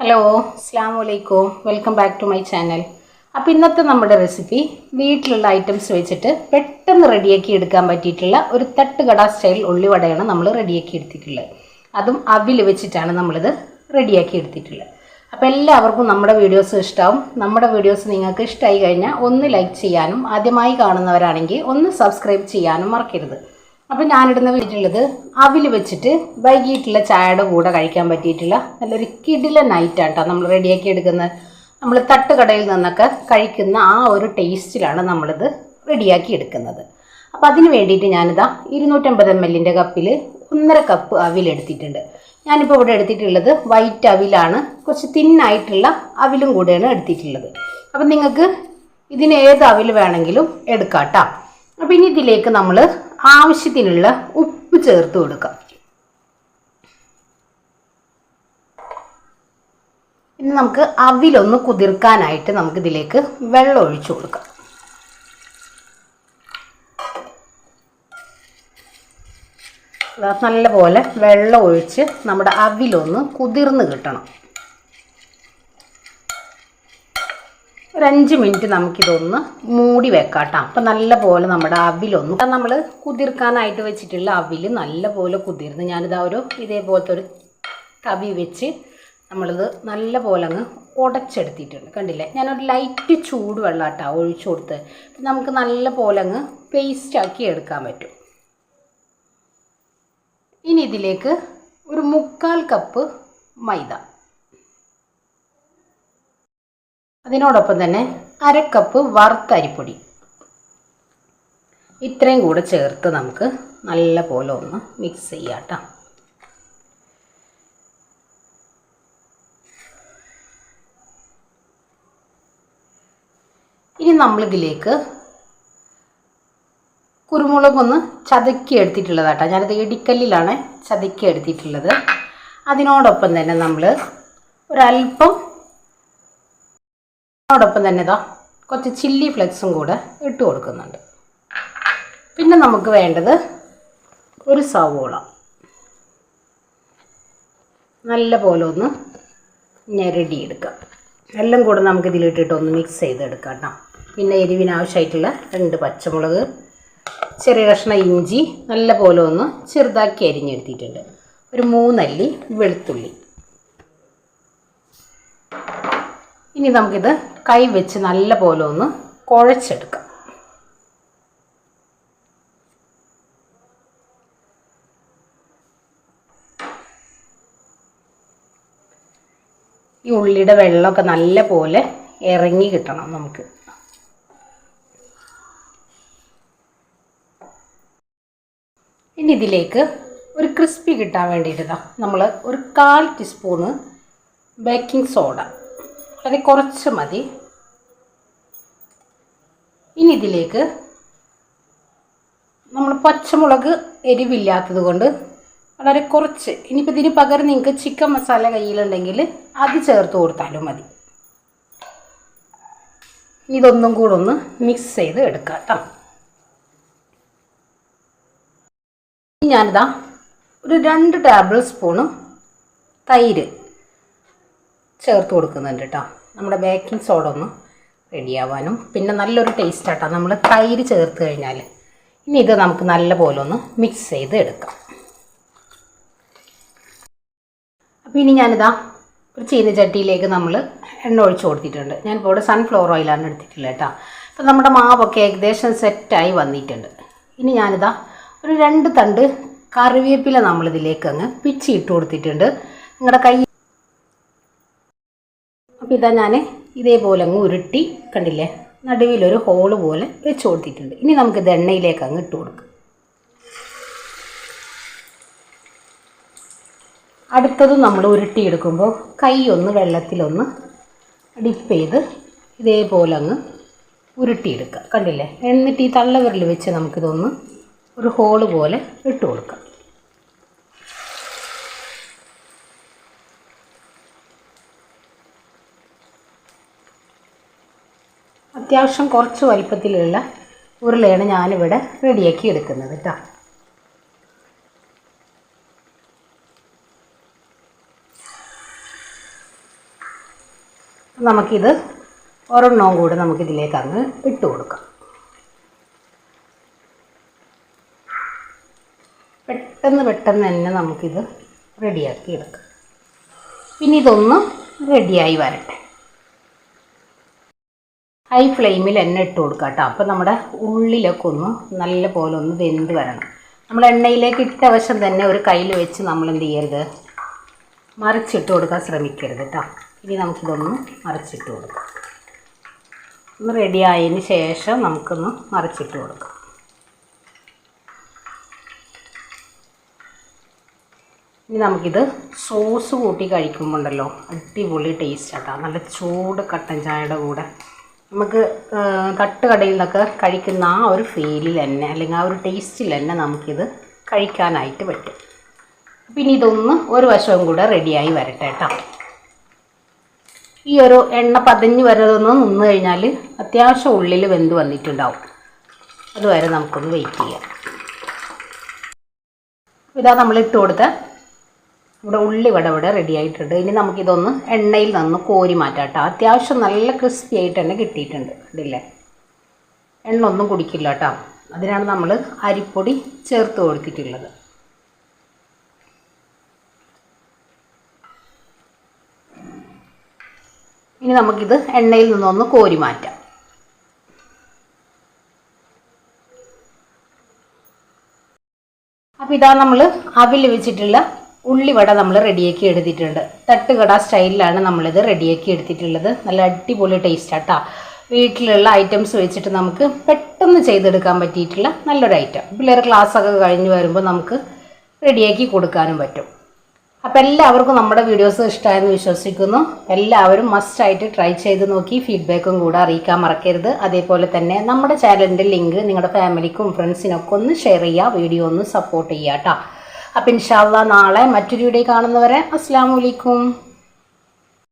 Hello അസ്സലാമു അലൈക്കും welcome back to my channel. അപ്പോൾ ഇന്നത്തെ നമ്മുടെ റെസിപ്പി വീട്ടിലുള്ള ഐറ്റംസ് വെച്ചിട്ട് പെട്ടെന്ന് റെഡിയാക്കി എടുക്കാൻ പറ്റിയിട്ടുള്ള ഒരു തട്ടുകട സ്റ്റൈൽ ഉള്ളിവടയാണ് നമ്മൾ റെഡിയാക്കി എടുത്തിട്ടുള്ളത്. അതും അവിൽ വെച്ചിട്ടാണ് നമ്മളിത് റെഡിയാക്കി എടുത്തിട്ടുള്ളത്. അപ്പോൾ എല്ലാവർക്കും നമ്മുടെ വീഡിയോസ് ഇഷ്ടമാവും. നമ്മുടെ വീഡിയോസ് നിങ്ങൾക്ക് ഇഷ്ടമായി കഴിഞ്ഞാൽ ഒന്ന് ലൈക്ക് ചെയ്യാനും ആദ്യമായി കാണുന്നവരാണെങ്കിൽ ഒന്ന് സബ്സ്ക്രൈബ് ചെയ്യാനും മറക്കരുത്. അപ്പോൾ ഞാനിടുന്ന വീട്ടിലുള്ളത് അവിൽ വെച്ചിട്ട് വൈകിട്ടുള്ള ചായയുടെ കൂടെ കഴിക്കാൻ പറ്റിയിട്ടുള്ള നല്ലൊരു കിടില നൈറ്റാണ് കേട്ടോ നമ്മൾ റെഡിയാക്കി എടുക്കുന്നത്. നമ്മൾ തട്ടുകടയിൽ നിന്നൊക്കെ കഴിക്കുന്ന ആ ഒരു ടേസ്റ്റിലാണ് നമ്മളിത് റെഡിയാക്കി എടുക്കുന്നത്. അപ്പോൾ അതിന് വേണ്ടിയിട്ട് ഞാനിതാ 250 ml കപ്പിൽ 1.5 കപ്പ് അവിലെടുത്തിട്ടുണ്ട്. ഞാനിപ്പോൾ ഇവിടെ എടുത്തിട്ടുള്ളത് വൈറ്റ് അവിലാണ്, കുറച്ച് തിന്നായിട്ടുള്ള അവിലും കൂടെയാണ് എടുത്തിട്ടുള്ളത്. അപ്പം നിങ്ങൾക്ക് ഇതിന് ഏത് അവിൽ വേണമെങ്കിലും എടുക്കാം കേട്ടോ. അപ്പം ഇനി ഇതിലേക്ക് നമ്മൾ ആവശ്യത്തിനുള്ള ഉപ്പ് ചേർത്ത് കൊടുക്കാം. ഇനി നമുക്ക് അവിലൊന്ന് കുതിർക്കാനായിട്ട് നമുക്കിതിലേക്ക് വെള്ളം ഒഴിച്ചു കൊടുക്കാം. നല്ലപോലെ വെള്ളം ഒഴിച്ച് നമ്മുടെ അവിലൊന്ന് കുതിർന്ന് കിട്ടണം. ഒരു 5 മിനിറ്റ് നമുക്കിതൊന്ന് മൂടി വെക്കാം കേട്ടോ. അപ്പം നല്ലപോലെ നമ്മുടെ അവിലൊന്ന് നമ്മൾ കുതിർക്കാനായിട്ട് വെച്ചിട്ടുള്ള അവിൽ നല്ലപോലെ കുതിർന്ന് ഞാനിതാ ഇതേപോലത്തെ ഒരു തവി വെച്ച് നമ്മളിത് നല്ലപോലെ അങ്ങ് ഉടച്ചെടുത്തിട്ടുണ്ട്. കണ്ടില്ലേ, ഞാനൊരു ലൈറ്റ് ചൂട് വെള്ളം കേട്ടോ ഒഴിച്ചു കൊടുത്ത് നമുക്ക് നല്ലപോലെ അങ്ങ് പേസ്റ്റാക്കി എടുക്കാൻ പറ്റും. ഇനി ഇതിലേക്ക് ഒരു 1/4 കപ്പ് മൈദ, അതിനോടൊപ്പം തന്നെ 1/2 കപ്പ് വറുത്ത അരിപ്പൊടി, ഇത്രയും കൂടെ ചേർത്ത് നമുക്ക് നല്ല പോലെ ഒന്ന് മിക്സ് ചെയ്യാം കേട്ടോ. ഇനി നമ്മളിതിലേക്ക് കുരുമുളകൊന്ന് ചതക്കി എടുത്തിട്ടുള്ളത് കേട്ടോ. ഞാനത് ഇടിക്കല്ലിലാണ് ചതക്കി എടുത്തിട്ടുള്ളത്. അതിനോടൊപ്പം തന്നെ നമ്മൾ ഒരല്പം അതോടൊപ്പം തന്നെ കുറച്ച് ചില്ലി ഫ്ലെക്സും കൂടെ ഇട്ട് കൊടുക്കുന്നുണ്ട്. പിന്നെ നമുക്ക് വേണ്ടത് ഒരു സവോള നല്ല പോലെ ഒന്ന് ഞെരടിയെടുക്കാം. എല്ലാം കൂടെ നമുക്ക് ഇതിലിട്ടിട്ട് ഒന്ന് മിക്സ് ചെയ്തെടുക്കാം കേട്ടോ. പിന്നെ എരിവിന് ആവശ്യമായിട്ടുള്ള 2 പച്ചമുളക്, ചെറിയ കഷ്ണം ഇഞ്ചി നല്ല പോലെ ഒന്ന് ചെറുതാക്കി അരിഞ്ഞെടുത്തിട്ടുണ്ട്. ഒരു 3 അല്ലി വെളുത്തുള്ളി. ഇനി നമുക്കിത് കൈ വെച്ച് നല്ല പോലെ ഒന്ന് കുഴച്ചെടുക്കാം. ഈ ഉള്ളിയുടെ വെള്ളമൊക്കെ നല്ല പോലെ ഇറങ്ങി കിട്ടണം നമുക്ക്. ഇനി ഇതിലേക്ക് ഒരു ക്രിസ്പി കിട്ടാൻ വേണ്ടിയിട്ട് നമ്മൾ ഒരു 1/4 ടീസ്പൂണ് ബേക്കിംഗ് സോഡ, അത് കുറച്ച് മതി. ഇനി ഇതിലേക്ക് നമ്മൾ പച്ചമുളക് എരിവില്ലാത്തത് കൊണ്ട് വളരെ കുറച്ച്, ഇനിയിപ്പോൾ ഇതിന് പകരം നിങ്ങൾക്ക് ചിക്കൻ മസാല കയ്യിലുണ്ടെങ്കിൽ അത് ചേർത്ത് കൊടുത്താലും മതി. ഇതൊന്നും കൂടെ ഒന്ന് മിക്സ് ചെയ്ത് എടുക്കാം കേട്ടോ. ഞാനിതാ ഒരു 2 ടേബിൾ സ്പൂണ് തൈര് ചേർത്ത് കൊടുക്കുന്നുണ്ട് കേട്ടോ. നമ്മുടെ ബേക്കിംഗ് സോഡ ഒന്ന് റെഡിയാവാനും പിന്നെ നല്ലൊരു ടേസ്റ്റ് ആട്ടോ നമ്മൾ തൈര് ചേർത്ത് കഴിഞ്ഞാൽ. ഇനി ഇത് നമുക്ക് നല്ല പോലെ ഒന്ന് മിക്സ് ചെയ്ത് എടുക്കാം. അപ്പോൾ ഇനി ഞാനിതാ ഒരു ചീനച്ചട്ടിയിലേക്ക് നമ്മൾ എണ്ണ ഒഴിച്ച് കൊടുത്തിട്ടുണ്ട്. ഞാനിപ്പോൾ ഇവിടെ സൺഫ്ലവർ ഓയിലാണ് എടുത്തിട്ടുള്ളത് കേട്ടോ. അപ്പോൾ നമ്മുടെ മാവൊക്കെ ഏകദേശം സെറ്റായി വന്നിട്ടുണ്ട്. ഇനി ഞാനിതാ ഒരു 2 തണ്ട് കറിവേപ്പില നമ്മളിതിലേക്ക് അങ്ങ് പിച്ചി ഇട്ട് കൊടുത്തിട്ടുണ്ട്. നിങ്ങളുടെ കൈ അപ്പോൾ ഇതാ ഞാൻ ഇതേപോലെ അങ്ങ് ഉരുട്ടി കണ്ടില്ലേ, നടുവിലൊരു ഹോള് പോലെ വെച്ച് കൊടുത്തിട്ടുണ്ട്. ഇനി നമുക്കിത് എണ്ണയിലേക്ക് അങ്ങ് ഇട്ട് കൊടുക്കാം. അടുത്തതും നമ്മൾ ഉരുട്ടിയെടുക്കുമ്പോൾ കൈ ഒന്ന് വെള്ളത്തിലൊന്ന് ഡിപ്പ് ചെയ്ത് ഇതേപോലെ അങ്ങ് ഉരുട്ടിയെടുക്കുക. കണ്ടില്ലേ, എന്നിട്ട് ഈ തള്ളവിരൽ വെച്ച് നമുക്കിതൊന്ന് ഒരു ഹോള് പോലെ ഇട്ട് കൊടുക്കാം. അത്യാവശ്യം കുറച്ച് വലിപ്പത്തിലുള്ള ഉരുളയാണ് ഞാനിവിടെ റെഡിയാക്കി എടുക്കുന്നത് കേട്ടോ. നമുക്കിത് ഒരെണ്ണവും കൂടെ നമുക്കിതിലേക്ക് അങ്ങ് ഇട്ട് കൊടുക്കാം. പെട്ടെന്ന് തന്നെ നമുക്കിത് റെഡിയാക്കി എടുക്കാം. പിന്നെ ഇതൊന്ന് റെഡിയായി വരട്ടെ. ഹൈ ഫ്ലെയിമിൽ എണ്ണ ഇട്ട് കൊടുക്കാം കേട്ടോ. അപ്പോൾ നമ്മുടെ ഉള്ളിലൊക്കെ ഒന്ന് നല്ല പോലെ ഒന്ന് വെന്ത് വരണം. നമ്മൾ എണ്ണയിലേക്ക് ഇട്ട വശം തന്നെ ഒരു കയ്യിൽ വെച്ച് നമ്മൾ എന്ത് ചെയ്യരുത്, മറിച്ചിട്ട് കൊടുക്കാൻ ശ്രമിക്കരുത് കേട്ടോ. ഇനി നമുക്കിതൊന്ന് മറിച്ചിട്ട് കൊടുക്കാം. ഒന്ന് റെഡി ആയതിന് ശേഷം നമുക്കൊന്ന് മറിച്ചിട്ട് കൊടുക്കാം. ഇനി നമുക്കിത് സോസ് കൂട്ടി കഴിക്കുമ്പോണ്ടല്ലോ അടിപൊളി ടേസ്റ്റ് ആട്ടോ. നല്ല ചൂട് കട്ടൻ ചായയുടെ കൂടെ നമുക്ക് തട്ടുകടയിൽ നിന്നൊക്കെ കഴിക്കുന്ന ആ ഒരു ഫീലിൽ തന്നെ, അല്ലെങ്കിൽ ആ ഒരു ടേസ്റ്റിൽ തന്നെ നമുക്കിത് കഴിക്കാനായിട്ട് പറ്റും. പിന്നെ ഇതൊന്ന് ഒരു വശവും കൂടെ റെഡിയായി വരട്ടെ കേട്ടോ. ഈ ഒരു എണ്ണ പതഞ്ഞ് വരുന്നതൊന്ന് നിന്ന് കഴിഞ്ഞാൽ അത്യാവശ്യം ഉള്ളിൽ വെന്ത് വന്നിട്ടുണ്ടാവും. അതുവരെ നമുക്കൊന്ന് വെയിറ്റ് ചെയ്യാം. ഇതാ നമ്മൾ ഇട്ട് കൊടുത്ത ഇവിടെ ഉള്ളിവട ഇവിടെ റെഡി ആയിട്ടുണ്ട്. ഇനി നമുക്കിതൊന്ന് എണ്ണയിൽ നിന്ന് കോരി മാറ്റാം കേട്ടോ. അത്യാവശ്യം നല്ല ക്രിസ്പി ആയിട്ട് തന്നെ കിട്ടിയിട്ടുണ്ട്. ഇതില്ലേ, എണ്ണ ഒന്നും കുടിക്കില്ല കേട്ടോ. അതിനാണ് നമ്മൾ അരിപ്പൊടി ചേർത്ത് കൊടുത്തിട്ടുള്ളത്. ഇനി നമുക്കിത് എണ്ണയിൽ നിന്നൊന്ന് കോരി മാറ്റാം. അപ്പോൾ ഇതാ നമ്മൾ അവിൽ വെച്ചിട്ടുള്ള ഉള്ളിവട നമ്മൾ റെഡിയാക്കി എടുത്തിട്ടുണ്ട്. തട്ടുകട സ്റ്റൈലിലാണ് നമ്മളിത് റെഡിയാക്കി എടുത്തിട്ടുള്ളത്. നല്ല അടിപൊളി ടേസ്റ്റ് ആട്ടോ. വീട്ടിലുള്ള ഐറ്റംസ് വെച്ചിട്ട് നമുക്ക് പെട്ടെന്ന് ചെയ്തെടുക്കാൻ പറ്റിയിട്ടുള്ള നല്ലൊരു ഐറ്റം. പിള്ളേർ ക്ലാസ്സൊക്കെ കഴിഞ്ഞ് വരുമ്പോൾ നമുക്ക് റെഡിയാക്കി കൊടുക്കാനും പറ്റും. അപ്പോൾ എല്ലാവർക്കും നമ്മുടെ വീഡിയോസ് ഇഷ്ടമായെന്ന് വിശ്വസിക്കുന്നു. എല്ലാവരും മസ്റ്റായിട്ട് ട്രൈ ചെയ്ത് നോക്കി ഫീഡ്ബാക്കും കൂടെ അറിയിക്കാൻ മറക്കരുത്. അതേപോലെ തന്നെ നമ്മുടെ ചാനലിൻ്റെ ലിങ്ക് നിങ്ങളുടെ ഫാമിലിക്കും ഫ്രണ്ട്സിനൊക്കെ ഒന്ന് ഷെയർ ചെയ്യുക, വീഡിയോ ഒന്ന് സപ്പോർട്ട് ചെയ്യുക കേട്ടോ. അപ്പോൾ ഇൻഷാ അല്ലാഹ് നാളെ മറ്റൊരു വീഡിയോ കാണുന്നവരെ അസ്സലാമു അലൈക്കും.